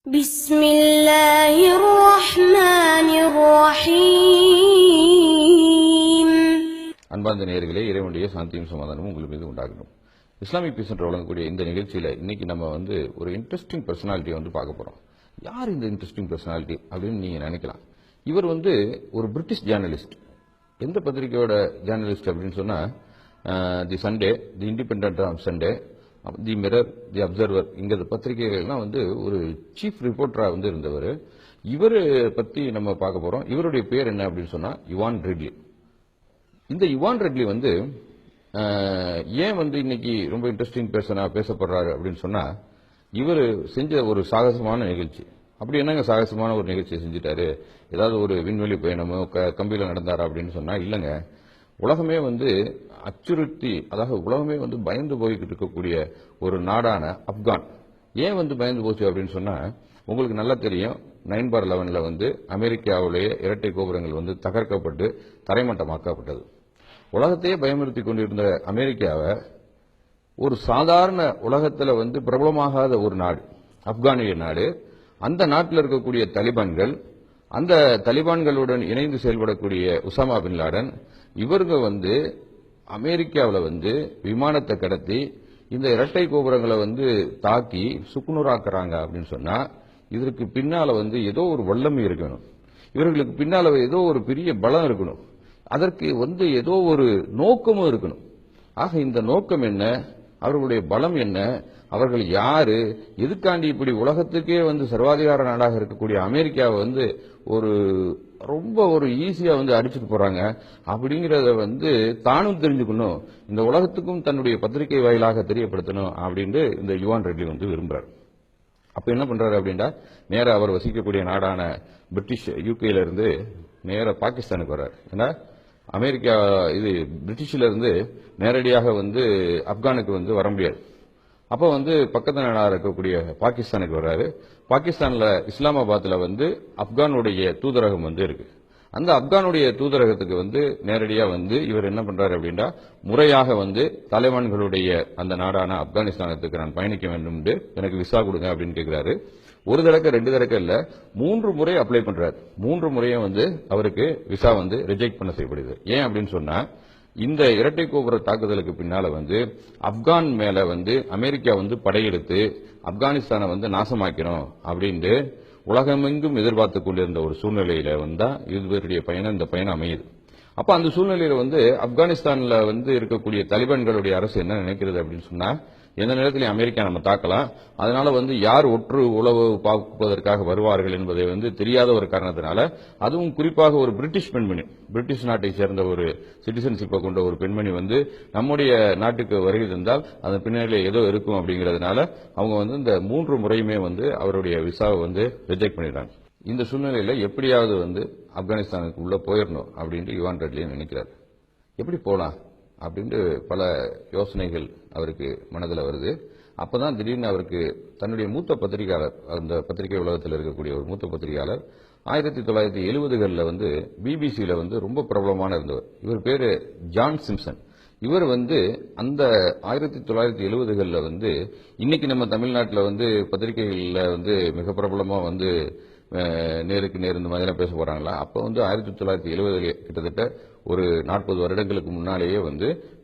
بسم الله الرحمن الرحيم. அன்பார்ந்த நேயர்களே, இறைவனுடைய சாந்தியும் சமாதானமும் உங்களுக்கு மீது உண்டாகணும். இஸ்லாமிக் பீஸ் என்று வழங்கக்கூடிய இந்த நிகழ்ச்சியில இன்னைக்கு நம்ம ஒரு இன்ட்ரெஸ்டிங் பர்சனாலிட்டியை பார்க்க போறோம். யார் இந்த இன்ட்ரெஸ்டிங் பர்சனாலிட்டி அப்படின்னு நீங்க நினைக்கலாம். இவர் ஒரு பிரிட்டிஷ் ஜேர்னலிஸ்ட். எந்த பத்திரிகையோட ஜேர்னலிஸ்ட் அப்படின்னு சொன்னா the Sunday, the Independent of Sunday, the Mirror, the Observer, இங்க பத்திரிகைகள்லாம் ஒரு சீஃப் ரிப்போர்ட்டரா இருந்தவர். இவரை பத்தி நம்ம பார்க்க போறோம். இவருடைய பேர் என்ன அப்படின்னு சொன்னா யுவான் ரெட்லி. இந்த யுவான் ரெட்லி ஏன் இன்னைக்கு ரொம்ப இன்ட்ரெஸ்டிங் பர்சனா பேசப்படுறாரு அப்படின்னு சொன்னா, இவர் செஞ்ச ஒரு சாகசமான நிகழ்ச்சி. அப்படி என்னங்க சாகசமான ஒரு நிகழ்ச்சியை செஞ்சுட்டாரு? ஏதாவது ஒரு விண்வெளி பயணமோ கம்பியில நடந்தாரா அப்படின்னு சொன்னா இல்லங்க. உலகமே அச்சுறுத்தி, அதாவது உலகமே பயந்து போய்கிட்டு இருக்கக்கூடிய ஒரு நாடான ஆப்கான் ஏன் பயந்து போச்சு அப்படின்னு சொன்னா, உங்களுக்கு நல்லா தெரியும், 9/11 அமெரிக்காவுடைய இரட்டை கோபுரங்கள் தகர்க்கப்பட்டு தரைமட்டமாக்கப்பட்டது. உலகத்தையே பயமுறுத்தி கொண்டிருந்த அமெரிக்காவை ஒரு சாதாரண உலகத்தில் பிரபலமாகாத ஒரு நாடு, ஆப்கானிய நாடு, அந்த நாட்டில் இருக்கக்கூடிய தலிபான்கள், அந்த தலிபான்களுடன் இணைந்து செயல்படக்கூடிய உசாமா பின் லாடன், இவர்கள் அமெரிக்காவில் விமானத்தை கடத்தி இந்த இரட்டை கோபுரங்களை தாக்கி சுக்குநூறாக்குறாங்க அப்படின்னு சொன்னா, இதற்கு பின்னால ஏதோ ஒரு வல்லமை இருக்கணும். இவர்களுக்கு பின்னால ஏதோ ஒரு பெரிய பலம் இருக்கணும். அதற்கு ஏதோ ஒரு நோக்கமும் இருக்கணும். ஆக இந்த நோக்கம் என்ன, அவர்களுடைய பலம் என்ன, அவர்கள் யாரு, எதுக்காண்டி இப்படி உலகத்துக்கே சர்வாதிகார நாடாக இருக்கக்கூடிய அமெரிக்காவை ரொம்ப ஈஸியா அடிச்சுட்டு போறாங்க அப்படிங்கறத தானும் தெரிஞ்சுக்கணும், இந்த உலகத்துக்கும் தன்னுடைய பத்திரிகை வாயிலாக தெரியப்படுத்தணும் அப்படின்னு இந்த யுவான் ரெட்லி விரும்புறாரு. அப்ப என்ன பண்றாரு அப்படின்னா, நேர அவர் வசிக்கக்கூடிய நாடான பிரிட்டிஷ் யூகேல இருந்து நேர பாகிஸ்தானுக்கு வர்றாரு. ஏன்னா அமெரிக்கா பிரிட்டிஷ்ல இருந்து நேரடியாக ஆப்கானுக்கு வர முடியாது. அப்ப பக்கத்து நாடாக இருக்கக்கூடிய பாகிஸ்தானுக்கு வர்றாரு. பாகிஸ்தான்ல இஸ்லாமாபாத்ல ஆப்கானுடைய தூதரகம் இருக்கு. அந்த ஆப்கானுடைய தூதரகத்துக்கு நேரடியா இவர் என்ன பண்றாரு அப்படின்னா, முறையாக தலைவான்களுடைய அந்த நாடான ஆப்கானிஸ்தானத்துக்கு நான் பயணிக்க வேண்டும், எனக்கு விசா கொடுங்க அப்படின்னு கேட்கிறாரு. ஒரு தடக்க 2 தடக்க இல்ல, 3 முறை அப்ளை பண்றாரு. 3 முறையும் அவருக்கு விசா ரிஜெக்ட் பண்ண செய்யப்படுது. ஏன் அப்படின்னு சொன்னா, இந்த இரட்டை கோபுர தாக்குதலுக்கு பின்னால ஆப்கான் மேல அமெரிக்கா படையெடுத்து ஆப்கானிஸ்தானை நாசமாக்கணும் அப்படின்னு உலகமெங்கும் எதிர்பார்த்து கொண்டிருந்த ஒரு சூழ்நிலையில இவருடைய இந்த பயணம் அமையுது. அப்ப அந்த சூழ்நிலையில ஆப்கானிஸ்தான்ல இருக்கக்கூடிய தலிபான்களுடைய அரசு என்ன நினைக்கிறது அப்படின்னு சொன்னா, எந்த நேரத்திலும் அமெரிக்கா நம்ம தாக்கலாம், அதனால யார் ஒற்று உளவு பார்ப்பதற்காக வருவார்கள் என்பதை தெரியாத ஒரு காரணத்தினால, அதுவும் குறிப்பாக ஒரு பிரிட்டிஷ் பெண்மணி, பிரிட்டிஷ் நாட்டை சேர்ந்த ஒரு சிட்டிசன்ஷிப்பை கொண்ட ஒரு பெண்மணி நம்முடைய நாட்டுக்கு வருகை தந்தால் அதன் பின்னாலே ஏதோ இருக்கும் அப்படிங்கறதுனால அவங்க இந்த 3 முறையுமே அவருடைய விசாவை ரிஜெக்ட் பண்ணிடுறாங்க. இந்த சூழ்நிலையில எப்படியாவது ஆப்கானிஸ்தானுக்கு உள்ள போயிடணும் அப்படின்னு யுவான் ரெட்லி நினைக்கிறார். எப்படி போலாம் அப்படின்ட்டு பல யோசனைகள் அவருக்கு மனதில் வருது. அப்பதான் திடீர்னு அவருக்கு தன்னுடைய மூத்த பத்திரிகையாளர், அந்த பத்திரிகை உலகத்தில் இருக்கக்கூடிய ஒரு மூத்த பத்திரிகையாளர், 1970களில் பிபிசியில ரொம்ப பிரபலமான இருந்தவர். இவர் பேரு ஜான் சிம்சன். இவர் அந்த 1970களில் இன்னைக்கு நம்ம தமிழ்நாட்டில் பத்திரிகைகள்ல மிக பிரபலமா நேருக்கு நேர் இந்த மாதிரி பேச போறாங்களா, அப்ப 1970 கிட்டத்தட்ட ஒரு 40 வருடங்களுக்கு முன்னாலேயே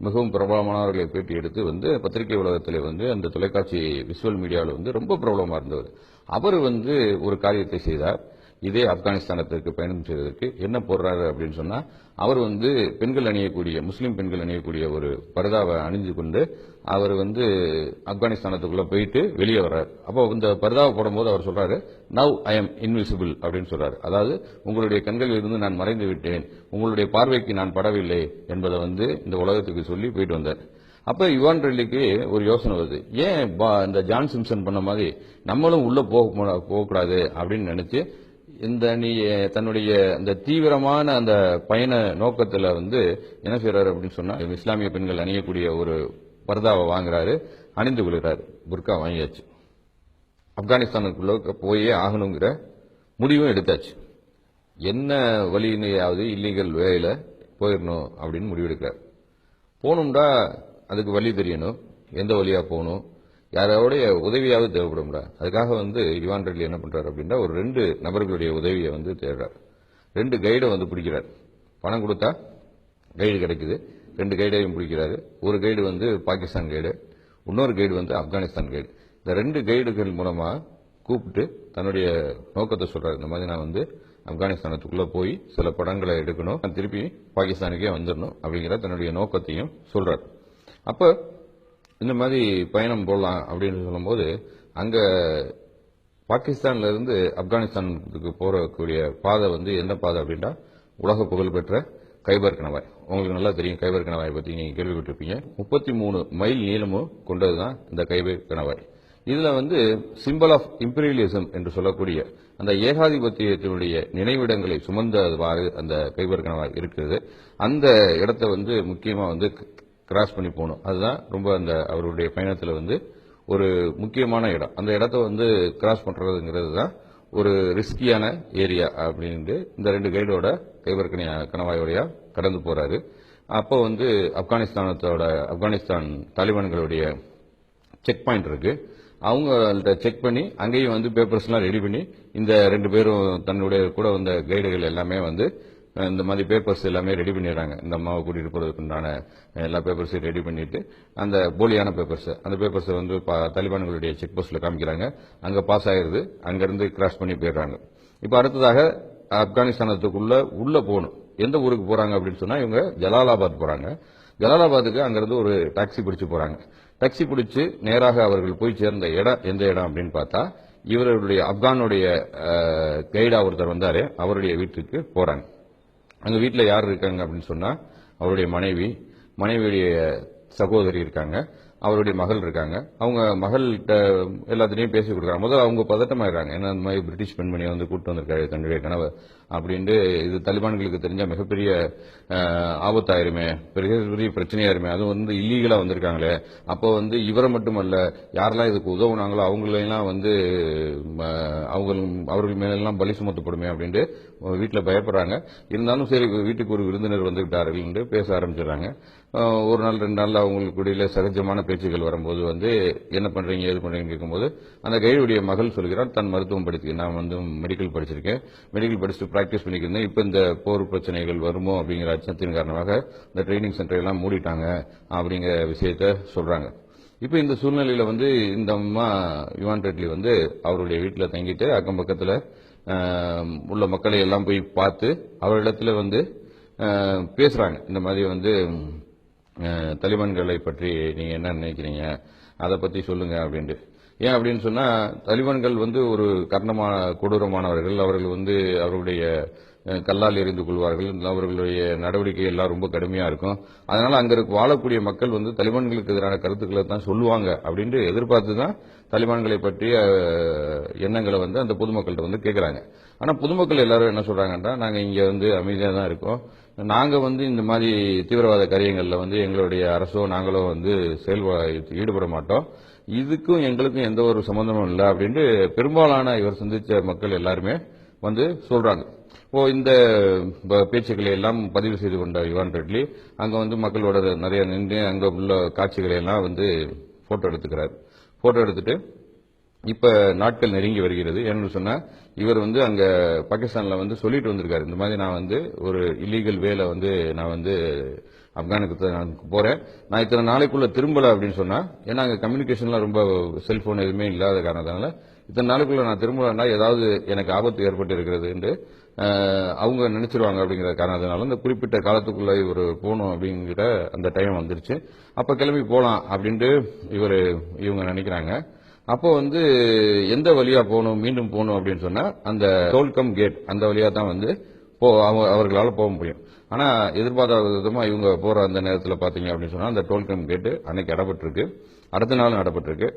மிகவும் பிரபலமானவர்களை பேட்டி எடுத்து பத்திரிகை உலகத்திலே அந்த தொலைக்காட்சி விஷுவல் மீடியாவில் ரொம்ப பிரபலமா இருந்தவர். அவர் ஒரு காரியத்தை செய்தார். இதே ஆப்கானிஸ்தானத்திற்கு பயணம் செய்வதற்கு என்ன போடுறாரு அப்படின்னு சொன்னா, அவர் பெண்கள் அணியக்கூடிய, முஸ்லீம் பெண்கள் அணியக்கூடிய ஒரு பர்தாவை அணிஞ்சு கொண்டு அவர் ஆப்கானிஸ்தானத்துக்குள்ள போயிட்டு வெளியே வர்றாரு. அப்போ இந்த பர்தாவை போடும்போது அவர் சொல்றாரு, நவ் ஐ எம் இன்விசிபிள் அப்படின்னு சொல்றாரு. அதாவது உங்களுடைய கண்களில் இருந்து நான் மறைந்து விட்டேன், உங்களுடைய பார்வைக்கு நான் படவில்லை என்பதை இந்த உலகத்துக்கு சொல்லி போயிட்டு வந்தார். அப்ப யுவான் ரெட்லிக்கு ஒரு யோசனை வருது, ஏன் இந்த ஜான் சிம்சன் பண்ண மாதிரி நம்மளும் உள்ள போகக்கூடாது அப்படின்னு நினைச்சு தன்னுடைய அந்த தீவிரமான அந்த பயண நோக்கத்துல என்ன செய்யறாரு அப்படின்னு சொன்னா, இஸ்லாமிய பெண்கள் அணியக்கூடிய ஒரு பர்தாவை வாங்குறாரு, அணிந்து கொள்கிறாரு. புர்கா வாங்கியாச்சு, ஆப்கானிஸ்தானுக்குள்ள போயே ஆகணுங்கிற முடிவும் எடுத்தாச்சு. என்ன வழியினையாவது இல்லீகல் வேலையில போயிடணும் அப்படின்னு முடிவெடுக்கிறார். போகணும்டா அதுக்கு வழி தெரியணும், எந்த வழியா போகணும், யாரோடைய உதவியாவது தேவைப்படும்ல. அதுக்காக வந்து யுவான் ரெட்லி என்ன பண்றாரு அப்படின்னா ஒரு 2 நபர்களுடைய உதவியை வந்து தேடுறாரு. 2 கைடை வந்து பிடிக்கிறார். பணம் கொடுத்தா கைடு கிடைக்குது. 2 கைடையும் பிடிக்கிறாரு. ஒரு கைடு வந்து பாகிஸ்தான் கைடு, இன்னொரு கைடு வந்து ஆப்கானிஸ்தான் கைடு. இந்த 2 கைடுகள் மூலமா கூப்பிட்டு தன்னுடைய நோக்கத்தை சொல்றாரு. இந்த மாதிரி நான் வந்து ஆப்கானிஸ்தானத்துக்குள்ள போய் சில படங்களை எடுக்கணும், நான் திருப்பி பாகிஸ்தானுக்கே வந்துடணும் அப்படிங்கிற தன்னுடைய நோக்கத்தையும் சொல்றாரு. அப்ப இந்த மாதிரி பயணம் போடலாம் அப்படின்னு சொல்லும்போது அங்க பாகிஸ்தான்ல இருந்து ஆப்கானிஸ்தானுக்கு போறக்கூடிய பாதை வந்து என்ன பாதை அப்படின்னா உலக புகழ்பெற்ற கைபர் கணவாய். உங்களுக்கு நல்லா தெரியும் கைபர் கணவாய் பத்தி நீங்க கேள்விப்பட்டிருப்பீங்க. 33 மைல் நீளமும் கொண்டதுதான் இந்த கைபர் கணவாய். இதுல வந்து சிம்பிள் ஆஃப் இம்பீரியலிசம் என்று சொல்லக்கூடிய அந்த ஏகாதிபத்தியத்தினுடைய நினைவிடங்களை சுமந்தவாறு அந்த கைபர் கணவாய் இருக்கிறது. அந்த இடத்தை வந்து முக்கியமா வந்து கிராஸ் பண்ணி போகணும். அதுதான் ரொம்ப அந்த அவருடைய பயணத்துல வந்து ஒரு முக்கியமான இடம். அந்த இடத்தை வந்து கிராஸ் பண்றதுங்கிறது தான் ஒரு ரிஸ்கியான ஏரியா அப்படின்ட்டு இந்த 2 கைடோட கைபர் கணவாயோடைய கடந்து போறாரு. அப்போ வந்து ஆப்கானிஸ்தான் தாலிபான்களுடைய செக் பாயிண்ட் இருக்கு. அவங்கள்ட்ட செக் பண்ணி அங்கேயும் வந்து பேப்பர்ஸ் எல்லாம் ரெடி பண்ணி இந்த 2 பேரும் தன்னுடைய கூட வந்த கைடுகள் எல்லாமே வந்து இந்த மாதிரி பேப்பர்ஸ் எல்லாமே ரெடி பண்ணிடுறாங்க. இந்த அம்மாவை கூட்டிட்டு போறதுக்குண்டான எல்லா பேப்பர்ஸையும் ரெடி பண்ணிட்டு அந்த போலியான பேப்பர்ஸ் அந்த பேப்பர்ஸை வந்து தாலிபான்களுடைய செக் போஸ்ட்ல காமிக்கிறாங்க. அங்க பாஸ் ஆயிருது. அங்கிருந்து கிராஸ் பண்ணி போயிடுறாங்க. இப்ப அடுத்ததாக ஆப்கானிஸ்தானத்துக்குள்ள உள்ள போகணும். எந்த ஊருக்கு போறாங்க அப்படின்னு சொன்னா இவங்க ஜலாலாபாத் போறாங்க. ஜலாலாபாத்துக்கு அங்கிருந்து ஒரு டாக்ஸி பிடிச்சு போறாங்க. டாக்ஸி பிடிச்சு நேராக அவர்கள் போய் சேர்ந்த இடம் எந்த இடம் அப்படின்னு பார்த்தா இவருடைய ஆப்கானுடைய கைடா ஒருத்தர் வந்தாரு. அவருடைய வீட்டுக்கு போறாங்க. அங்க வீட்டுல யார் இருக்காங்க அப்படின்னு சொன்னா அவருடைய மனைவியுடைய சகோதரி இருக்காங்க, அவருடைய மகள் இருக்காங்க. அவங்க மகள்கிட்ட எல்லாத்திலையும் பேசி கொடுக்குறாங்க. முதல்ல அவங்க பதட்டமாயிடுறாங்க. ஏன்னா அந்த மாதிரி பிரிட்டிஷ் பெண்மணியை வந்து கூப்பிட்டு வந்திருக்காரு தன்னுடைய கணவர் அப்படின்ட்டு. இது தலிபான்களுக்கு தெரிஞ்ச மிகப்பெரிய ஆபத்தாயிருமே, பெரிய பிரச்சனையாயிருமே, அதுவும் வந்து இல்லீகலா வந்திருக்காங்களே. அப்போ வந்து இவரை மட்டுமல்ல யாரெல்லாம் இதுக்கு உதவுனாங்களோ அவங்களெல்லாம் வந்து அவர்கள் மேலெல்லாம் பலி சுமத்தப்படுமே அப்படின்ட்டு வீட்டில் பயப்படுறாங்க. இருந்தாலும் சரி வீட்டுக்கு ஒரு விருந்தினர் வந்துவிட்டார்கள் என்று பேச ஆரம்பிச்சிடுறாங்க. ஒரு நாள் 2 நாள்ல அவங்களுக்கு இடையில சகஜமான பேச்சுக்கள் வரும்போது வந்து என்ன பண்றீங்க ஏது பண்றீங்கன்னு கேட்கும்போது அந்த கைடுடைய மகள் சொல்கிறார் தன் மருத்துவம் படித்து நான் வந்து மெடிக்கல் படிச்சிருக்கேன், மெடிக்கல் படிச்சுட்டு பிராக்டிஸ் பண்ணிக்கிறேன். இப்ப இந்த போர் பிரச்சனைகள் வருமோ அப்படிங்கிற அச்சத்தின் காரணமாக இந்த ட்ரைனிங் சென்டர் எல்லாம் மூடிட்டாங்க அப்படிங்கிற விஷயத்த சொல்றாங்க. இப்ப இந்த சூழ்நிலையில வந்து இந்த அம்மா யுவான் ரெட்லி வந்து அவருடைய வீட்டில் தங்கிட்டு அக்கம் பக்கத்துல உள்ள மக்களை எல்லாம் போய் பார்த்து அவரிடத்துல வந்து பேசுறாங்க. இந்த மாதிரி வந்து தலிபான்களை பற்றி நீங்க என்ன நினைக்கிறீங்க, அதை பத்தி சொல்லுங்க அப்படின்ட்டு. ஏன் அப்படின்னு சொன்னா தலிபான்கள் வந்து ஒரு கொடூரமானவர்கள். அவர்கள் வந்து அவர்களுடைய கல்லால் எறிந்து கொள்வார்கள். அவர்களுடைய நடவடிக்கை எல்லாம் ரொம்ப கடுமையா இருக்கும். அதனால அங்க வாழக்கூடிய மக்கள் வந்து தலிபான்களுக்கு எதிரான கருத்துக்களை தான் சொல்லுவாங்க அப்படின்ட்டு எதிர்பார்த்து தான் தலிபான்களை பற்றிய எண்ணங்களை வந்து அந்த பொதுமக்கள்கிட்ட வந்து கேட்கறாங்க. ஆனா பொதுமக்கள் எல்லாரும் என்ன சொல்றாங்கன்னா நாங்க இங்க வந்து அமைதியா தான் இருக்கோம், நாங்க வந்து இந்த மாதிரி தீவிரவாத காரியங்கள்ல வந்து எங்களுடைய அரசோ நாங்களோ வந்து ஈடுபட மாட்டோம், இதுக்கும் எங்களுக்கும் எந்த ஒரு சம்பந்தமும் இல்லை அப்படின்ட்டு பெரும்பாலான இவர் சந்திச்ச மக்கள் எல்லாருமே வந்து சொல்றாங்க. இந்த பேச்சுக்களை எல்லாம் பதிவு செய்து கொண்ட யுவான் ரெட்லி அங்க வந்து மக்களோட நிறைய நின்று அங்க உள்ள காட்சிகளை எல்லாம் வந்து போட்டோ எடுத்துக்கிறார். போட்டோ எடுத்துட்டு இப்ப நாட்கள் நெருங்கி வருகிறது. ஏன்னு சொன்னா இவர் வந்து அங்க பாகிஸ்தான்ல வந்து சொல்லிட்டு வந்திருக்காரு, இந்த மாதிரி நான் வந்து ஒரு இல்லீகல் வேலை வந்து நான் வந்து ஆப்கானிஸ்தானுக்கு போறேன், நான் இத்தனை நாளைக்குள்ள திரும்பல அப்படின்னு சொன்னா, ஏன்னா அங்க கம்யூனிகேஷன்லாம் ரொம்ப செல்போன் எதுவுமே இல்லாத காரணத்தினால இத்தனை நாளுக்குள்ள நான் திரும்பலன்னா ஏதாவது எனக்கு ஆபத்து ஏற்பட்டு இருக்கிறது என்று அவங்க நினைச்சிருவாங்க அப்படிங்கிற காரணத்தினால இந்த குறிப்பிட்ட காலத்துக்குள்ள இவர் போகணும் அப்படிங்கிற அந்த டைம் வந்துருச்சு. அப்ப கிளம்பி போலாம் அப்படின்ட்டு இவங்க நினைக்கிறாங்க. அப்போ வந்து எந்த வழியா போகணும் மீண்டும் போகணும் அப்படின்னு சொன்னா அந்த டோல்கம் கேட் அந்த வழியா தான் வந்து அவர்களால் போக முடியும். ஆனா எதிர்பார்க்காத விதமா இவங்க போற அந்த நேரத்தில் பாத்தீங்க அப்படின்னு சொன்னா அந்த டோல்கம் கேட்டு அன்னைக்கு அடப்பட்டிருக்கு, அடுத்த நாள் அடப்பட்டிருக்கு.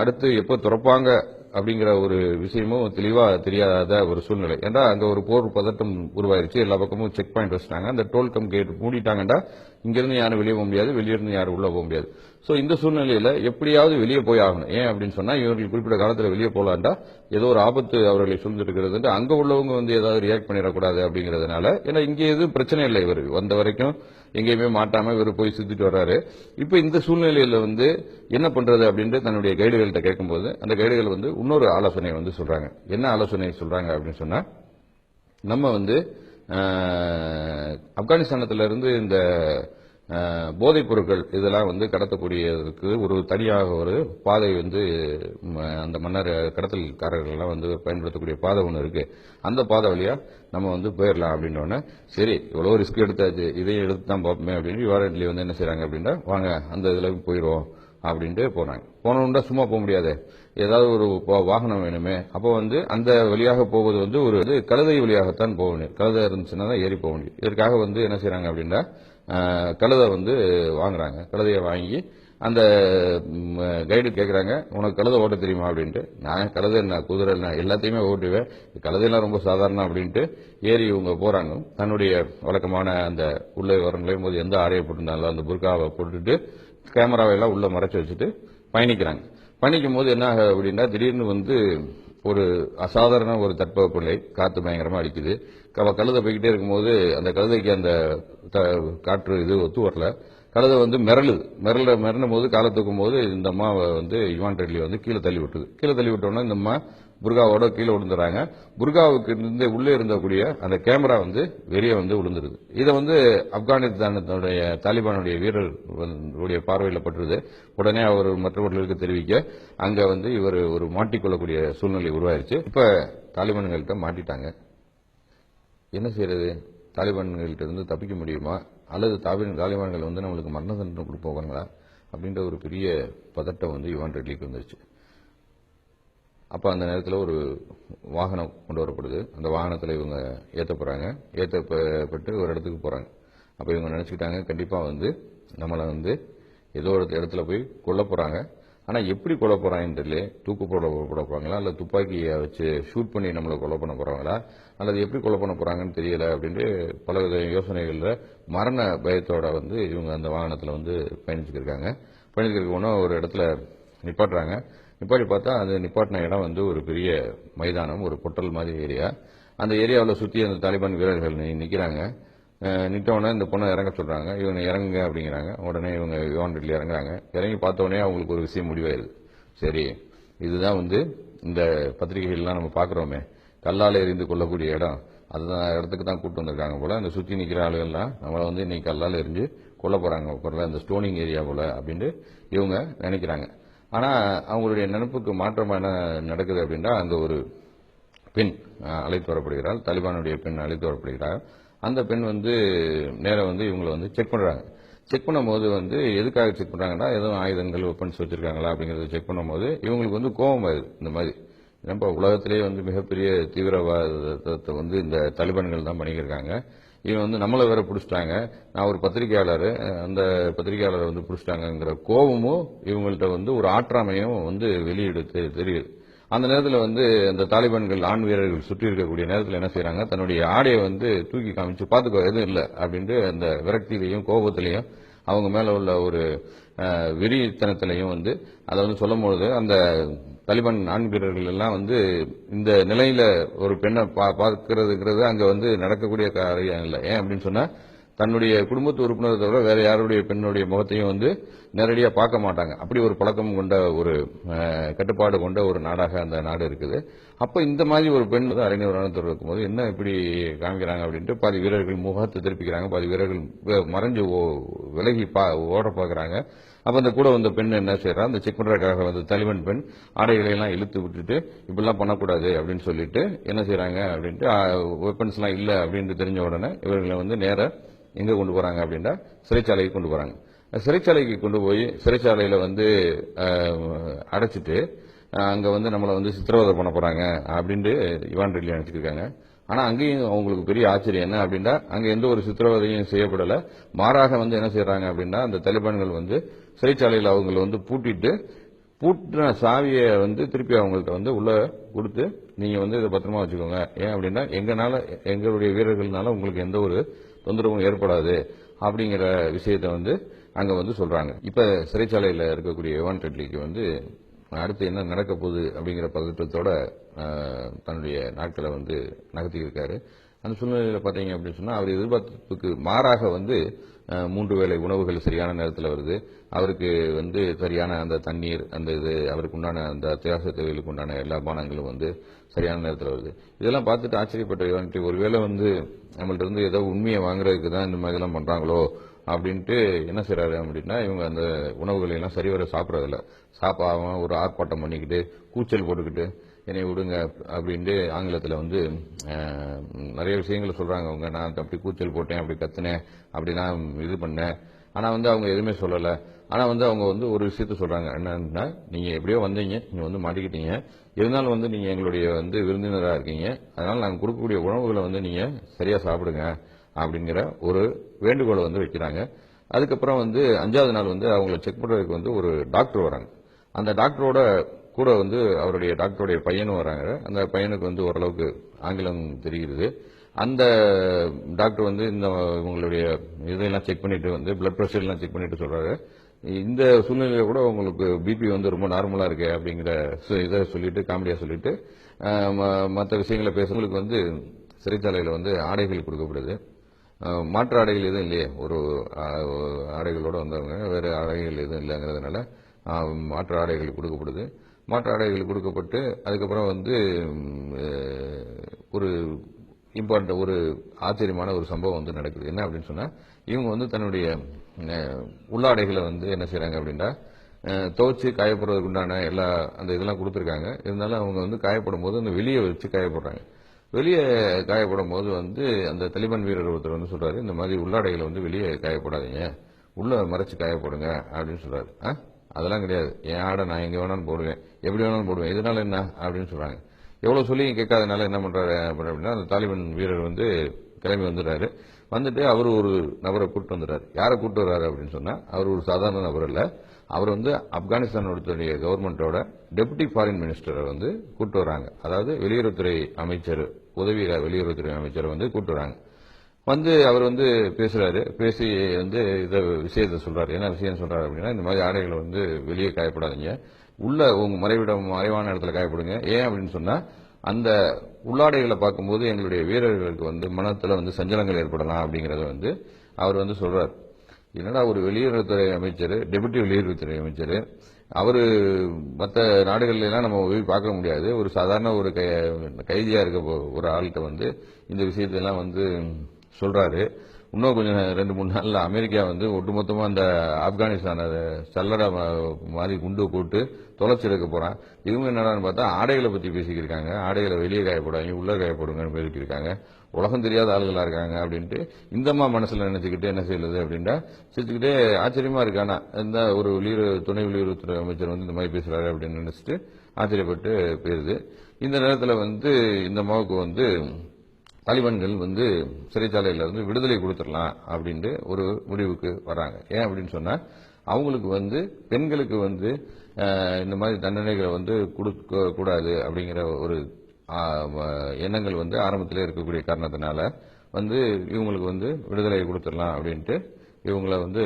அடுத்து எப்போ திறப்பாங்க அப்படிங்கிற ஒரு விஷயமும் தெளிவா தெரியாத ஒரு சூழ்நிலை. ஏன்னா அங்க ஒரு போர் பதட்டம் உருவாயிருச்சு, எல்லா பக்கமும் செக் பாயிண்ட் வச்சுட்டாங்க. அந்த டோல்கம் கேட் மூடிட்டாங்கன்னா இங்கிருந்து யாரும் வெளியே போக முடியாது, வெளியிருந்து யாரும் உள்ள போக முடியாது. சோ இந்த சூழ்நிலையில எப்படியாவது வெளியே போய் ஆகணும். ஏன் அப்படின்னு சொன்னா இவர்கள் குறிப்பிட்ட காலத்துல வெளியே போலாண்டா ஏதோ ஒரு ஆபத்து அவர்களை சூழ்ந்திருக்கிறது, அங்க உள்ளவங்க வந்து ஏதாவது ரியாக்ட் பண்ணிடக்கூடாது அப்படிங்கறதுனால. ஏன்னா இங்க எதுவும் பிரச்சனை இல்லை, இவர் வந்த வரைக்கும் எங்கேயுமே மாட்டாம இவர் போய் சுத்திட்டு வர்றாரு. இப்ப இந்த சூழ்நிலையில வந்து என்ன பண்றது அப்படின்ட்டு தன்னுடைய கைடுகள்கிட்ட கேட்கும்போது அந்த கைடுகள் வந்து இன்னொரு ஆலோசனை வந்து சொல்றாங்க. என்ன ஆலோசனை சொல்றாங்க அப்படின்னு சொன்னா, நம்ம வந்து ஆப்கானிஸ்தானத்துல இருந்து இந்த போதைப் பொருட்கள் இதெல்லாம் வந்து கடத்தக்கூடியதற்கு ஒரு தனியாக ஒரு பாதை வந்து அந்த மன்னர் கடத்தல்காரர்கள் எல்லாம் வந்து பயன்படுத்தக்கூடிய பாதை ஒன்று இருக்கு. அந்த பாதை வழியா நம்ம வந்து போயிடலாம் அப்படின்னோடனே, சரி இவ்வளவு ரிஸ்க் எடுத்தாச்சு, இதையும் எடுத்து தான் பார்ப்போமே அப்படின்னு யுவாரட்லி வந்து என்ன செய்யறாங்க அப்படின்னா, வாங்க அந்த இதுல போயிடுவோம் அப்படின்ட்டு போனாங்க. போனோம்னா சும்மா போக முடியாது, ஏதாவது ஒரு வாகனம் வேணுமே. அப்போ வந்து அந்த வழியாக போவது வந்து ஒரு கழுதை வழியாகத்தான் போக முடியும். கழுதை இருந்துச்சுன்னா தான் ஏறி போக முடியும். இதற்காக வந்து என்ன செய்யறாங்க அப்படின்னா, கழுதை வந்து வாங்குறாங்க. கழுதையை வாங்கி அந்த கைடு கேட்கறாங்க, உனக்கு கழுதை ஓட்ட தெரியுமா அப்படின்ட்டு. நான் கழுதை என்ன குதிரை என்ன எல்லாத்தையுமே ஓட்டுவேன், கழுதையெல்லாம் ரொம்ப சாதாரணம் அப்படின்ட்டு ஏறி இவங்க போறாங்க. தன்னுடைய வழக்கமான அந்த உள்ளே வரங்களையும் போது எந்த ஆடையை போட்டிருந்தாலும் அந்த புர்காவை போட்டுட்டு கேமராவை எல்லாம் உள்ள மறைச்சு வச்சுட்டு பயணிக்கிறாங்க. பயணிக்கும் போது என்ன ஆகுது அப்படின்னா, திடீர்னு வந்து ஒரு அசாதாரண ஒரு தட்பவெப்பநிலை, காத்து பயங்கரமா அடிக்குது. கழுதை போய்கிட்டே இருக்கும்போது அந்த கழுதைக்கு அந்த காற்று இது ஒத்து வரல. கழுதை வந்து மிரளும் போது காலை தூக்கும் போது இந்த அம்மா வந்து யுவான் ரெட்லி வந்து கீழே தள்ளி விட்டுது. கீழே தள்ளி விட்டோம்னா இந்த அம்மா புர்காவோட கீழே விழுந்துறாங்க. புர்காவுக்கு இருந்து உள்ளே இருந்தக்கூடிய அந்த கேமரா வந்து வெளியே வந்து விழுந்துருது. இதை வந்து ஆப்கானிஸ்தானத்துடைய தாலிபானுடைய வீரர்களுடைய பார்வையில் பட்டுருது. உடனே அவர் மற்றவர்களுக்கு தெரிவிக்க அங்க வந்து இவர் ஒரு மாட்டிக்கொள்ளக்கூடிய சூழ்நிலை உருவாயிருச்சு. இப்ப தாலிபான்கள்கிட்ட மாட்டிட்டாங்க. என்ன செய்யறது? தாலிபான்கள்கிட்ட இருந்து தப்பிக்க முடியுமா, அல்லது தாலிபான்கள் வந்து நம்மளுக்கு மரண தண்டனை கொடுப்பாங்களா அப்படின்ற ஒரு பெரிய பதட்டம் வந்து யுவான் ரெட்லிக்கு வந்துருச்சு. அப்ப அந்த நேரத்தில் ஒரு வாகனம் கொண்டு வரப்படுது. அந்த வாகனத்தில் இவங்க ஏற்றப்பட்டு ஒரு இடத்துக்கு போறாங்க. அப்ப இவங்க நினைச்சுக்கிட்டாங்க, கண்டிப்பா வந்து நம்மளை வந்து ஏதோ ஒரு இடத்துல போய் கொல்ல போறாங்க. ஆனா எப்படி கொல்ல போறாங்கன்னு தெரியல. தூக்கு போட போறாங்களா, அல்ல துப்பாக்கியை வச்சு ஷூட் பண்ணி நம்மளை கொலை பண்ண போறாங்களா, அல்லது எப்படி கொலை பண்ண போறாங்கன்னு தெரியல அப்படின்ட்டு பலவித யோசனைகள்ல மரண பயத்தோட வந்து இவங்க அந்த வாகனத்தில் வந்து பயணிச்சுக்கிருக்காங்க. பயணிச்சிருக்க ஒரு இடத்துல நிப்பாட்டுறாங்க. நிப்பாட்டி பார்த்தா அது நிப்பாட்டின இடம் வந்து ஒரு பெரிய மைதானம், ஒரு பொட்டல் மாதிரி ஏரியா. அந்த ஏரியாவில் சுற்றி அந்த தாலிபான் வீரர்கள் நிற்கிறாங்க. நிட்டோடனே இந்த பொண்ணை இறங்க சொல்றாங்க. இவங்க இறங்குங்க அப்படிங்கிறாங்க. உடனே இவங்க யுவான் ரெட்லி இறங்குறாங்க. இறங்கி பார்த்த உடனே அவங்களுக்கு ஒரு விஷயம் முடிவாயிருது. சரி, இதுதான் வந்து இந்த பத்திரிகைகள்லாம் நம்ம பார்க்குறோமே, கல்லால் எறிந்து கொள்ளக்கூடிய இடம், அதுதான் இடத்துக்கு தான் கூப்பிட்டு வந்திருக்காங்க போல. அந்த சுற்றி நிற்கிற ஆளுகள்லாம் நம்மளை வந்து இன்னைக்கு கல்லால் எரிஞ்சு கொல்ல போறாங்க போல, இந்த ஸ்டோனிங் ஏரியா போல அப்படின்ட்டு இவங்க நினைக்கிறாங்க. ஆனா அவங்களுடைய நினைப்புக்கு மாற்றமா என்ன நடக்குது அப்படின்னா, அங்க ஒரு பெண் அழைத்து வரப்படுகிறாள். தாலிபானுடைய பெண் அழைத்து வரப்படுகிறாள். அந்த பெண் வந்து நேரம் வந்து இவங்களை வந்து செக் பண்றாங்க. செக் பண்ணும்போது வந்து எதுக்காக செக் பண்றாங்கன்னா, எதுவும் ஆயுதங்கள் வெப்பன்ஸ் வச்சிருக்காங்களா அப்படிங்கறத செக் பண்ணும்போது இவங்களுக்கு வந்து கோபம் வருது. இந்த மாதிரி நம்ம உலகத்திலேயே வந்து மிகப்பெரிய தீவிரவாதத்தை வந்து இந்த தாலிபான்கள் தான் பண்ணிக்கிருக்காங்க. இவன் வந்து நம்மளை வேற பிடிச்சிட்டாங்க, நான் ஒரு பத்திரிகையாளர், அந்த பத்திரிகையாளரை வந்து பிடிச்சிட்டாங்கிற கோபமும் இவங்கள்ட்ட வந்து ஒரு ஆற்றாமையும் வந்து வெளியிடு தெரியுது. அந்த நேரத்தில் வந்து அந்த தாலிபான்கள் ஆண் வீரர்கள் சுற்றி இருக்கக்கூடிய நேரத்தில் என்ன செய்யறாங்க, தன்னுடைய ஆடையை வந்து தூக்கி காமிச்சு பார்த்துக்கோ எதுவும் இல்லை அப்படின்ட்டு அந்த விரக்தியிலையும் கோபத்திலையும் அவங்க மேல உள்ள ஒரு வெறித்தனத்திலையும் வந்து அதை வந்து சொல்லும் பொழுது அந்த தாலிபான் ஆண் வீரர்கள் எல்லாம் வந்து இந்த நிலையில ஒரு பெண்ணை பார்க்கறதுங்கிறது அங்க வந்து நடக்கக்கூடிய காரியம் இல்லை. ஏன் அப்படின்னு சொன்னா, தன்னுடைய குடும்பத்து உறுப்பினரை தவிர வேற யாருடைய பெண்ணுடைய முகத்தையும் வந்து நேரடியாக பார்க்க மாட்டாங்க. அப்படி ஒரு பழக்கம் கொண்ட ஒரு கட்டுப்பாடு கொண்ட ஒரு நாடாக அந்த நாடு இருக்குது. அப்ப இந்த மாதிரி ஒரு பெண் வந்து அரைநூறு ராணுவத்தில் இருக்கும்போது என்ன இப்படி காமிக்கிறாங்க அப்படின்ட்டு பாதி வீரர்கள் முகத்தை திருப்பிக்கிறாங்க, பாதி வீரர்கள் மறைஞ்சு விலகி ஓட பார்க்கறாங்க. அப்ப அந்த கூட வந்த பெண் என்ன செய்யறா, அந்த செக் பண்றதுக்காக வந்து தாலிபான் பெண் ஆடைகளை எல்லாம் இழுத்து விட்டுட்டு இப்படிலாம் பண்ணக்கூடாது அப்படின்னு சொல்லிட்டு என்ன செய்யறாங்க அப்படின்ட்டு வெப்பன்ஸ் எல்லாம் இல்ல அப்படின்னு தெரிஞ்ச உடனே இவர்களை வந்து நேர எங்க கொண்டு போறாங்க அப்படின்னா சிறைச்சாலைக்கு கொண்டு போறாங்க. சிறைச்சாலைக்கு கொண்டு போய் சிறைச்சாலையில வந்து அடைச்சிட்டு அங்க வந்து நம்மளை வந்து சித்திரவதை பண்ண போறாங்க அப்படின்ட்டு யுவான் ரெட்லி நினைச்சிருக்காங்க. ஆனா அங்கேயும் அவங்களுக்கு பெரிய ஆச்சரியம் என்ன அப்படின்னா, அங்க எந்த ஒரு சித்திரவதையும் செய்யப்படல. மாறாக வந்து என்ன செய்யறாங்க அப்படின்னா, அந்த தாலிபான்கள் வந்து சிறைச்சாலையில் அவங்களை வந்து பூட்டின சாவியை வந்து திருப்பி அவங்கள்ட்ட வந்து உள்ள கொடுத்து, நீங்க வந்து இதை பத்திரமா வச்சுக்கோங்க. ஏன் அப்படின்னா, எங்களுடைய வீரர்கள்னால உங்களுக்கு எந்த ஒரு தொந்தரவும் ஏற்படாது அப்படிங்கிற விஷயத்த வந்து அங்க வந்து சொல்றாங்க. இப்ப சிறைச்சாலையில் இருக்கக்கூடிய யுவான் ரெட்லிக்கு வந்து அடுத்து என்ன நடக்க போகுது அப்படிங்கிற பதற்றத்தோட தன்னுடைய நாட்களை வந்து நகர்த்தி இருக்காரு. அந்த சூழ்நிலையில பாத்தீங்க அப்படின்னு சொன்னா, அவர் எதிர்பார்ப்புக்கு மாறாக வந்து 3 வேளை உணவுகள் சரியான நேரத்தில் வருது, அவருக்கு வந்து சரியான அந்த தண்ணீர், அந்த இது அவருக்கு உண்டான அந்த அத்தியாவசிய தேவைகளுக்கு உண்டான எல்லா பானங்களும் வந்து சரியான நேரத்தில் வருது. இதெல்லாம் பார்த்துட்டு ஆச்சரியப்பட்ட ஒருவேளை வந்து நம்மள்ட்ட இருந்து ஏதோ உண்மையை வாங்குறதுக்கு தான் இந்த மாதிரி எல்லாம் பண்றாங்களோ அப்படின்ட்டு என்ன செய்யறாரு அப்படின்னா, இவங்க அந்த உணவுகளை எல்லாம் சரிவர சாப்பிடறதில்ல. சாப்பாம ஒரு ஆர்ப்பாட்டம் பண்ணிக்கிட்டு கூச்சல் போட்டுக்கிட்டு என்னை விடுங்க அப்படின்ட்டு ஆங்கிலத்தில் வந்து நிறைய விஷயங்களை சொல்றாங்க. அவங்க நான் அப்படி கூச்சல் போட்டேன், அப்படி கத்துனேன், அப்படி நான் இது பண்ணேன். ஆனா வந்து அவங்க எதுவுமே சொல்லல. ஆனா வந்து அவங்க வந்து ஒரு விஷயத்த சொல்றாங்க, என்னன்னா நீங்க எப்படியோ வந்தீங்க, நீங்க வந்து மாட்டிக்கிட்டீங்க, இருந்தாலும் வந்து நீங்க எங்களுடைய வந்து விருந்தினராக இருக்கீங்க, அதனால நாங்கள் கொடுக்கக்கூடிய உணவுகளை வந்து நீங்க சரியா சாப்பிடுங்க அப்படிங்கிற ஒரு வேண்டுகோளை வந்து வைக்கிறாங்க. அதுக்கப்புறம் வந்து 5வது நாள் வந்து அவங்களை செக் பண்றதுக்கு வந்து ஒரு டாக்டர் வராங்க. அந்த டாக்டரோட கூட வந்து அவருடைய டாக்டருடைய பையனும் வராங்க. அந்த பையனுக்கு வந்து ஓரளவுக்கு ஆங்கிலம் தெரிகிறது. அந்த டாக்டர் வந்து இந்த உங்களுடைய இதெல்லாம் செக் பண்ணிட்டு வந்து பிளட் பிரஷர் எல்லாம் செக் பண்ணிட்டு சொல்றாரு, இந்த சூழ்நிலையில கூட உங்களுக்கு பிபி வந்து ரொம்ப நார்மலா இருக்கு அப்படிங்கிற இதை சொல்லிட்டு காமெடியா சொல்லிட்டு மற்ற விஷயங்களை பேசுறவங்களுக்கு வந்து சிறைச்சாலையில் வந்து ஆடைகள் கொடுக்கப்படுது. மாற்று ஆடைகள் எதுவும் இல்லையே, ஒரு ஆடைகளோட வந்தவங்க, வேறு ஆடைகள் எதுவும் இல்லைங்கிறதுனால மாற்று ஆடைகள் கொடுக்கப்படுது. மாற்று ஆடைகள் கொடுக்கப்பட்டு அதுக்கப்புறம் வந்து ஒரு இம்பார்ட்டன்ட் ஒரு ஆச்சரியமான ஒரு சம்பவம் வந்து நடக்குது. என்ன அப்படின்னு சொன்னா, இவங்க வந்து தன்னுடைய உள்ளாடைகளை வந்து என்ன செய்யறாங்க அப்படின்னா, துவைச்சு காயப்படுறதுக்கு உண்டான எல்லா அந்த இதெல்லாம் கொடுத்துருக்காங்க. இருந்தாலும் அவங்க வந்து காயப்படும் போது அந்த வெளியே வச்சு காயப்படுறாங்க. வெளியே காயப்படும் போது வந்து அந்த தலிபான் வீரர் ஒருத்தர் வந்து சொல்றாரு, இந்த மாதிரி உள்ளாடைகளை வந்து வெளியே காயப்படாதீங்க, உள்ள மறைச்சு காயப்படுங்க அப்படின்னு சொல்றாரு. அதெல்லாம் கிடையாது, என் ஆடை நான் எங்க வேணாலும் போடுவேன், எப்படி வேணாலும் போடுவேன், இதனால என்ன அப்படின்னு சொல்றாங்க. எவ்வளவு சொல்லி கேட்காதனால என்ன பண்றாரு அப்படின்னா, அந்த தாலிபான் வீரர் வந்து கிளம்பி வந்துடுறாரு. வந்துட்டு அவர் ஒரு நபரை கூட்டு வந்துடுறாரு. யாரை கூட்டு வர்றாரு அப்படின்னு சொன்னா, அவர் ஒரு சாதாரண நபர் இல்ல, அவர் வந்து ஆப்கானிஸ்தானுடைய கவர்மெண்டோட டெபுட்டி ஃபாரின் மினிஸ்டரை வந்து கூட்டு வராங்க. அதாவது வெளியுறவுத்துறை அமைச்சர், உதவி வெளியுறவுத்துறை அமைச்சரை வந்து கூட்டு வராங்க. வந்து அவர் வந்து பேசுறாரு. பேசி வந்து இத விஷயத்த சொல்றாரு. என்ன விஷயம் சொல்றாரு அப்படின்னா, இந்த மாதிரி ஆடைகளை வந்து வெளியே காயப்படாதீங்க, உள்ள உங்க மறைவான இடத்துல காயப்படுங்க. ஏன் அப்படின்னு சொன்னா, அந்த உள்ளாடைகளை பார்க்கும்போது எங்களுடைய வீரர்களுக்கு வந்து மனத்துல வந்து சஞ்சலங்கள் ஏற்படலாம் அப்படிங்கறத வந்து அவர் வந்து சொல்றாரு. என்னடா ஒரு வெளியுறவுத்துறை அமைச்சர், டெபுட்டி வெளியுறவுத்துறை அமைச்சர், அவரு மற்ற நாடுகள்ல எல்லாம் நம்ம போய் பார்க்க முடியாது, ஒரு சாதாரண ஒரு கைதியா இருக்க ஒரு ஆள்கிட்ட வந்து இந்த விஷயத்தெல்லாம் வந்து சொல்றாரு. இன்னும் கொஞ்சம் 2-3 நாள்ல அமெரிக்கா வந்து ஒட்டுமொத்தமா அந்த ஆப்கானிஸ்தான சல்லடா மாதிரி குண்டு போட்டு தொலைச்சிருக்க போறான். இவங்க என்னடான்னு பார்த்தா ஆடைகளை பத்தி பேசிக்கிருக்காங்க, ஆடைகளை வெளியே காயப்படாங்க, உள்ள காயப்படுங்கன்னு பேசிக்கிருக்காங்க, உலகம் தெரியாத ஆளுகளா இருக்காங்க அப்படின்ட்டு இந்தமா மனசுல நினைச்சுக்கிட்டு என்ன செய்யுது அப்படின்னா சிரிச்சுக்கிட்டே ஆச்சரியமா இருக்கானா, இந்த ஒரு துணை வெளியுறவுத்துறை அமைச்சர் வந்து இந்த மாதிரி பேசுறாரு அப்படின்னு நினைச்சிட்டு ஆச்சரியப்பட்டு போயிருது. இந்த நேரத்தில் வந்து இந்த அம்மாவுக்கு வந்து தாலிபான்கள் வந்து சிறைச்சாலையில இருந்து விடுதலை கொடுத்துடலாம் அப்படின்ட்டு ஒரு முடிவுக்கு வராங்க. ஏன் அப்படின்னு சொன்னா, அவங்களுக்கு வந்து பெண்களுக்கு வந்து இந்த மாதிரி தண்டனைகளை வந்து கொடுக்க கூடாது அப்படிங்கிற ஒரு எண்ணங்கள் வந்து ஆரம்பத்திலே இருக்கக்கூடிய காரணத்தினால வந்து இவங்களுக்கு வந்து விடுதலை கொடுத்துடலாம் அப்படின்ட்டு இவங்களை வந்து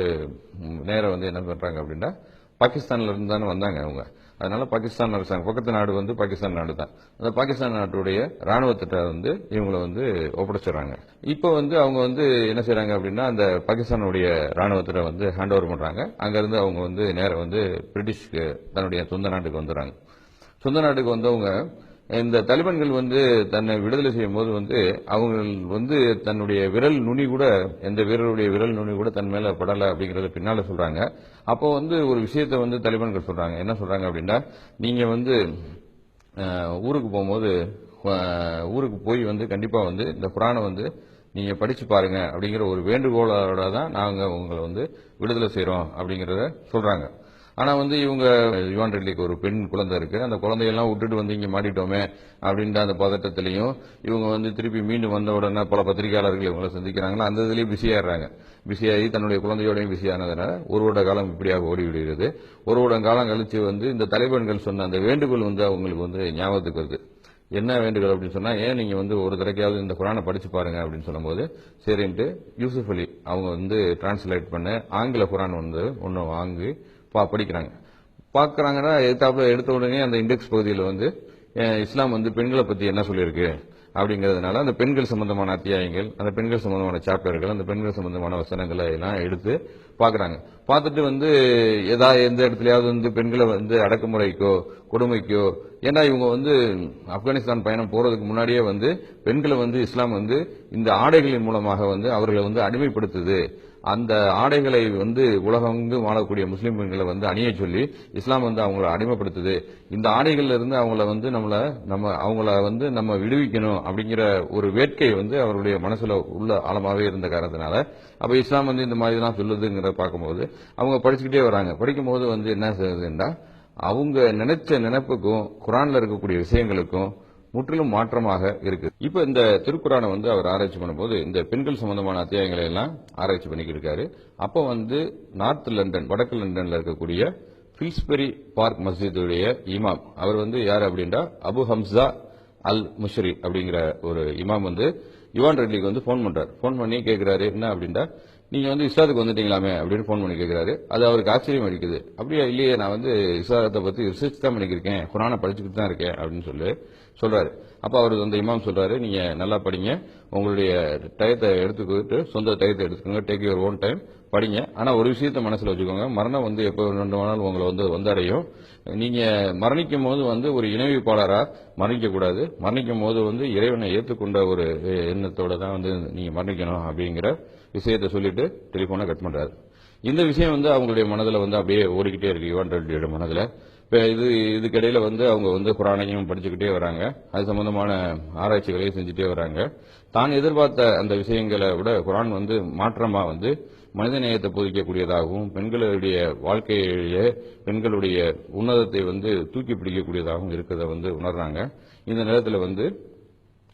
நேரம் வந்து என்ன பண்றாங்க அப்படின்னா, பாகிஸ்தான்ல இருந்து தானே வந்தாங்க அவங்க, அதனால பாகிஸ்தான் அரசாங்கம், பக்கத்து நாடு வந்து பாகிஸ்தான் நாடு தான், அந்த பாகிஸ்தான் நாட்டுடைய ராணுவத்திட்ட வந்து இவங்களை வந்து ஒப்படைச்சிடறாங்க. இப்ப வந்து அவங்க வந்து என்ன செய்யறாங்க அப்படின்னா, அந்த பாகிஸ்தானுடைய ராணுவத்திட்ட வந்து ஹேண்ட் ஓவர் பண்றாங்க. அங்க இருந்து அவங்க வந்து நேரம் வந்து பிரிட்டிஷ்க்கு தன்னுடைய சொந்த நாட்டுக்கு வந்துடுறாங்க. சொந்த நாட்டுக்கு வந்தவங்க இந்த தலிபான்கள் வந்து தன்னை விடுதலை செய்யும் போது வந்து அவங்க வந்து தன்னுடைய விரல் நுனி கூட, எந்த வீரருடைய விரல் நுனி கூட தன் மேல படல அப்படிங்கறத பின்னால சொல்றாங்க. அப்போ வந்து ஒரு விஷயத்தை வந்து தலிபான்கள் சொல்றாங்க. என்ன சொல்றாங்க அப்படின்னா, நீங்க வந்து ஊருக்கு போகும்போது ஊருக்கு போய் வந்து கண்டிப்பா வந்து இந்த குர்ஆனை வந்து நீங்க படிச்சு பாருங்க அப்படிங்கிற ஒரு வேண்டுகோளோட தான் நாங்க உங்களை வந்து விடுதலை செய்யறோம் அப்படிங்கறத சொல்றாங்க. ஆனா வந்து இவங்க யுவான் ரெட்லிக்கு ஒரு பெண் குழந்தை இருக்கு, அந்த குழந்தையெல்லாம் விட்டுட்டு வந்து இங்க மாட்டிட்டோமே அப்படின்ற அந்த பதட்டத்திலையும் இவங்க வந்து திருப்பி மீண்டும் வந்த உடனே பல பத்திரிகையாளர்கள் இவங்களை சந்திக்கிறாங்களா, அந்த இதுலயும் பிஸியாடுறாங்க. பிஸியாகி தன்னுடைய குழந்தையோடையும் பிஸியானதுனால ஒரு வருட காலம் இப்படியாக ஓடிவிடுகிறது. ஒரு வருட காலம் கழிச்சு வந்து இந்த தலைவர்கள் சொன்ன அந்த வேண்டுகோள் வந்து அவங்களுக்கு வந்து ஞாபகத்துக்கு வருது. என்ன வேண்டுகோள் அப்படின்னு சொன்னா, ஏன் நீங்க வந்து ஒரு தடவையாவது இந்த குர்ஆனை படிச்சு பாருங்க அப்படின்னு சொல்லும்போது சரின்ட்டு யூசுப் அலி அவங்க வந்து டிரான்ஸ்லேட் பண்ண ஆங்கில குர்ஆன் வந்து ஒன்னு வாங்கி படிக்கிறாங்க. பாக்குறாங்கன்னா எடுத்த உடனே அந்த இண்டெக்ஸ் பகுதியில் வந்து இஸ்லாம் வந்து பெண்களை பத்தி என்ன சொல்லியிருக்கு அப்படிங்கிறதுனால அந்த பெண்கள் சம்பந்தமான அத்தியாயங்கள், அந்த பெண்கள் சம்பந்தமான சாப்டர்கள், அந்த பெண்கள் சம்பந்தமான வசனங்களை எல்லாம் எடுத்து பாக்குறாங்க. பார்த்துட்டு வந்து எந்த இடத்துலயாவது வந்து பெண்களை வந்து அடக்குமுறைக்கோ கொடுமைக்கோ, ஏன்னா இவங்க வந்து ஆப்கானிஸ்தான் பயணம் போறதுக்கு முன்னாடியே வந்து பெண்களை வந்து இஸ்லாம் வந்து இந்த ஆடைகளின் மூலமாக வந்து அவர்களை வந்து அடிமைப்படுத்துது, அந்த ஆடைகளை வந்து உலகெங்கும் வாழக்கூடிய முஸ்லீம் பெண்களை வந்து அணிய சொல்லி இஸ்லாம் வந்து அவங்களை அடிமைப்படுத்துது, இந்த ஆடைகள்ல இருந்து அவங்கள வந்து அவங்கள வந்து நம்ம விடுவிக்கணும் அப்படிங்கிற ஒரு வேட்கை வந்து அவருடைய மனசுல உள்ள ஆழமாவே இருந்த காரணத்தினால அப்ப இஸ்லாம் வந்து இந்த மாதிரி தான் சொல்லுதுங்கிற பார்க்கும்போது அவங்க படிச்சுக்கிட்டே வராங்க. படிக்கும் போது வந்து என்ன செய்யுதுன்னா அவங்க நினைச்ச நினைப்புக்கும் குரான்ல இருக்கக்கூடிய விஷயங்களுக்கும் முற்றிலும் மாற்றமாக இருக்கு. இப்ப இந்த திருக்குறானை வந்து அவர் ஆராய்ச்சி பண்ணும்போது இந்த பெண்கள் சம்பந்தமான அத்தியாயங்களை எல்லாம் ஆராய்ச்சி பண்ணிக்கிட்டு இருக்காரு. அப்ப வந்து நார்த் லண்டன், வடக்கு லண்டன்ல இருக்கக்கூடிய பில்ஸ்பெரி பார்க் மஸ்ஜிதுடைய இமாம், அவர் வந்து யார் அப்படின்னா அபு ஹம்சா அல் முஷ்ரி அப்படிங்கிற ஒரு இமாம் வந்து யுவான் ரெட்லிக்கு வந்து போன் பண்றாரு. போன் பண்ணி கேட்கிறாரு, என்ன அப்படின்னா நீங்க வந்து இஸ்லாத்துக்கு வந்துட்டீங்களாமே அப்படின்னு போன் பண்ணி கேட்கிறாரு. அது அவருக்கு ஆச்சரியம் அடிக்குது. அப்படியே இல்லையே, நான் வந்து இஸ்லாத்தை பத்தி ரிசர்ச் தான் பண்ணிக்கிருக்கேன், குரானை படிச்சுக்கிட்டு தான் இருக்கேன் அப்படின்னு சொல்றாரு. அப்ப அவர் அந்த இமாம் சொல்றாரு, நீங்க நல்லா படிங்க, உங்களுடைய டயத்தை எடுத்துக்கிட்டு சொந்த டயத்தை எடுத்துக்கோங்க, டேக் யுவர் ஓன் டைம், படிங்க. ஆனா ஒரு விஷயத்த மனசுல வச்சுக்கோங்க, மரணம் வந்து எப்போ 2 நாள் உங்களை வந்து வந்தடையும். நீங்க மரணிக்கும் போது வந்து ஒரு இணைவிப்பாளரா மரணிக்க கூடாது, மரணிக்கும் போது வந்து இறைவனை ஏற்றுக்கொண்ட ஒரு எண்ணத்தோட தான் வந்து நீங்க மரணிக்கணும் அப்படிங்கிற விஷயத்தை சொல்லிட்டு டெலிபோனை கட் பண்றாரு. இந்த விஷயம் வந்து அவங்களுடைய மனதில் வந்து அப்படியே ஓடிக்கிட்டே இருக்கு யுவான் ரெட்டியோட மனதில். இதுக்கிடையில வந்து அவங்க வந்து குரானையும் படிச்சுக்கிட்டே வராங்க, அது சம்பந்தமான ஆராய்ச்சிகளையும் செஞ்சுட்டே வராங்க. தான் எதிர்பார்த்த அந்த விஷயங்களை விட குரான் வந்து மாற்றமா வந்து மனித நேயத்தை போதிக்கக்கூடியதாகவும் பெண்களுடைய வாழ்க்கையிலேயே பெண்களுடைய உன்னதத்தை வந்து தூக்கி பிடிக்கக்கூடியதாகவும் இருக்கிறத வந்து உணர்றாங்க. இந்த நேரத்தில் வந்து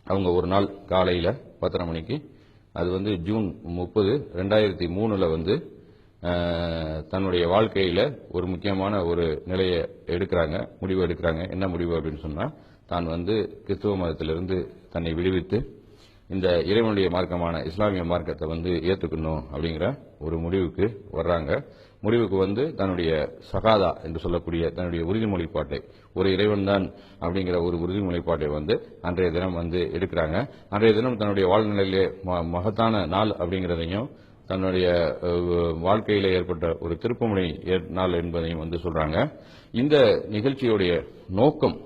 அவங்க ஒரு நாள் காலையில 10:30 மணிக்கு, அது வந்து ஜூன் 30, 2003 வந்து தன்னுடைய வாழ்க்கையில ஒரு முக்கியமான ஒரு நிலையை முடிவு எடுக்கிறாங்க. என்ன முடிவு அப்படின்னு சொன்னா, தான் வந்து கிறிஸ்துவ மதத்திலிருந்து தன்னை விடுவித்து இந்த இறைவனுடைய மார்க்கமான இஸ்லாமிய மார்க்கத்தை வந்து ஏற்றுக்கணும் அப்படிங்கிற ஒரு முடிவுக்கு வர்றாங்க. முடிவுக்கு வந்து தன்னுடைய சகாதா என்று சொல்லக்கூடிய தன்னுடைய உறுதிமொழிப்பாட்டை, ஒரு இறைவன் தான் அப்படிங்கிற ஒரு உறுதிமொழிப்பாட்டை வந்து அன்றைய தினம் வந்து எடுக்கிறாங்க. அன்றைய தினம் தன்னுடைய வாழ்நிலையிலே மகத்தான நாள் அப்படிங்கிறதையும் தன்னுடைய வாழ்க்கையில ஏற்பட்ட ஒரு திருப்புமுனை நாள் என்பதையும் வந்து சொல்றாங்க. இந்த நிகழ்ச்சியுடைய நோக்கம்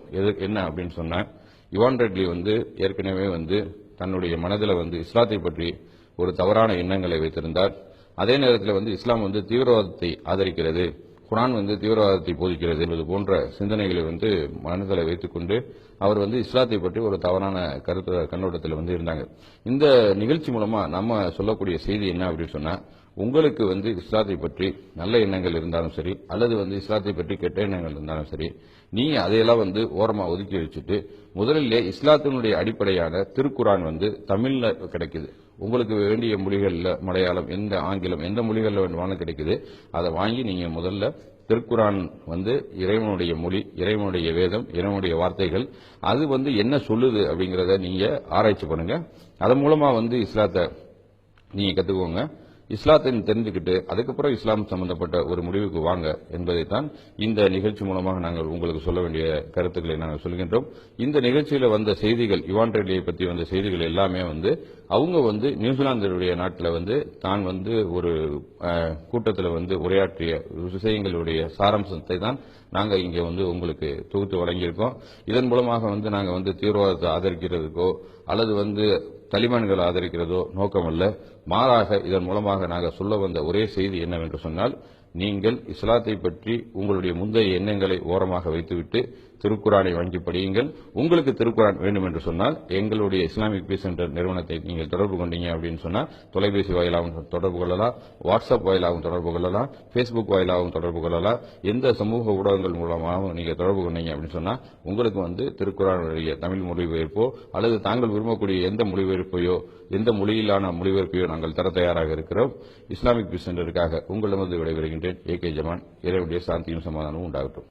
என்ன அப்படின்னு சொன்னா, யுவான் ரெட்லி வந்து ஏற்கனவே வந்து தன்னுடைய மனதில் வந்து இஸ்லாத்தை பற்றி ஒரு தவறான எண்ணங்களை வைத்திருந்தார். அதே நேரத்தில் வந்து இஸ்லாம் வந்து தீவிரவாதத்தை ஆதரிக்கிறது, குரான் வந்து தீவிரவாதத்தை போதிக்கிறது என்பது போன்ற சிந்தனைகளை வந்து மனதில் வைத்துக் கொண்டு அவர் வந்து இஸ்லாத்தை பற்றி ஒரு தவறான கண்ணோட்டத்தில் வந்து இருந்தாங்க. இந்த நிகழ்ச்சி மூலமா நம்ம சொல்லக்கூடிய செய்தி என்ன அப்படின்னு சொன்னா, உங்களுக்கு வந்து இஸ்லாத்தை பற்றி நல்ல எண்ணங்கள் இருந்தாலும் சரி, அல்லது வந்து இஸ்லாத்தை பற்றி கெட்ட எண்ணங்கள் இருந்தாலும் சரி, நீங்க அதையெல்லாம் வந்து ஓரமா ஒதுக்கி வச்சுட்டு முதலிலே இஸ்லாத்தினுடைய அடிப்படையான திருக்குரான் வந்து தமிழ்ல கிடைக்குது, உங்களுக்கு வேண்டிய மொழிகள்ல மலையாளம், எந்த ஆங்கிலம், எந்த மொழிகள்ல வேண்டுமானாலும் கிடைக்குது, அதை வாங்கி நீங்க முதல்ல திருக்குரான் வந்து இறைவனுடைய மொழி, இறைவனுடைய வேதம், இறைவனுடைய வார்த்தைகள், அது வந்து என்ன சொல்லுது அப்படிங்கறத நீங்க ஆராய்ச்சி பண்ணுங்க. அதன் மூலமா வந்து இஸ்லாத்தை நீங்க கத்துக்கோங்க. இஸ்லாத்தை தெரிஞ்சுக்கிட்டு அதுக்கப்புறம் இஸ்லாம் சம்பந்தப்பட்ட ஒரு முடிவுக்கு வாங்க என்பதைத்தான் இந்த நிகழ்ச்சி மூலமாக நாங்கள் உங்களுக்கு சொல்ல வேண்டிய கருத்துக்களை நாங்கள் சொல்கின்றோம். இந்த நிகழ்ச்சியில வந்த செய்திகள், யுவான் ரெட்லியை பற்றி வந்த செய்திகள் எல்லாமே வந்து அவங்க வந்து நியூசிலாந்துடைய நாட்டில் வந்து தான் வந்து ஒரு கூட்டத்தில் வந்து உரையாற்றிய விஷயங்களுடைய சாராம்சத்தை தான் நாங்கள் இங்கே வந்து உங்களுக்கு தொகுத்து வழங்கியிருக்கோம். இதன் மூலமாக வந்து நாங்கள் வந்து தீவிரவாதத்தை ஆதரிக்கிறதுக்கோ அல்லது வந்து தலிபான்களை ஆதரிக்கிறதோ நோக்கம் அல்ல. மாறாக இதன் மூலமாக நாங்கள் சொல்ல வந்த ஒரே செய்தி என்னவென்று சொன்னால், நீங்கள் இஸ்லாத்தை பற்றி உங்களுடைய முந்தைய எண்ணங்களை ஓரமாக வைத்துவிட்டு திருக்குரானை வாங்கி படியுங்கள். உங்களுக்கு திருக்குரான் வேண்டும் என்று சொன்னால் எங்களுடைய இஸ்லாமிக் பீஸ் சென்டர் நிறுவனத்தை நீங்கள் தொடர்பு கொண்டீங்க அப்படின்னு சொன்னால் தொலைபேசி வாயிலாகவும் தொடர்பு கொள்ளலாம், வாட்ஸ்அப் வாயிலாகவும் தொடர்பு கொள்ளலாம், பேஸ்புக் வாயிலாகவும் தொடர்பு கொள்ளலாம். எந்த சமூக ஊடகங்கள் மூலமாகவும் நீங்க தொடர்பு கொண்டீங்க அப்படின்னு சொன்னா உங்களுக்கு வந்து திருக்குரானுடைய தமிழ் மொழிபெயர்ப்போ அல்லது தாங்கள் விரும்பக்கூடிய எந்த மொழிபெயர்ப்பையோ எந்த மொழியிலான மொழிபெயர்ப்பையோ நாங்கள் தர தயாராக இருக்கிறோம். இஸ்லாமிக் பீஸ் சென்டருக்காக உங்களிடமிருந்து விடைபெறுகின்றேன். ஏகே ஜமான். இறைவனுடைய சாந்தியும் சமாதானமும் உண்டாகட்டும்.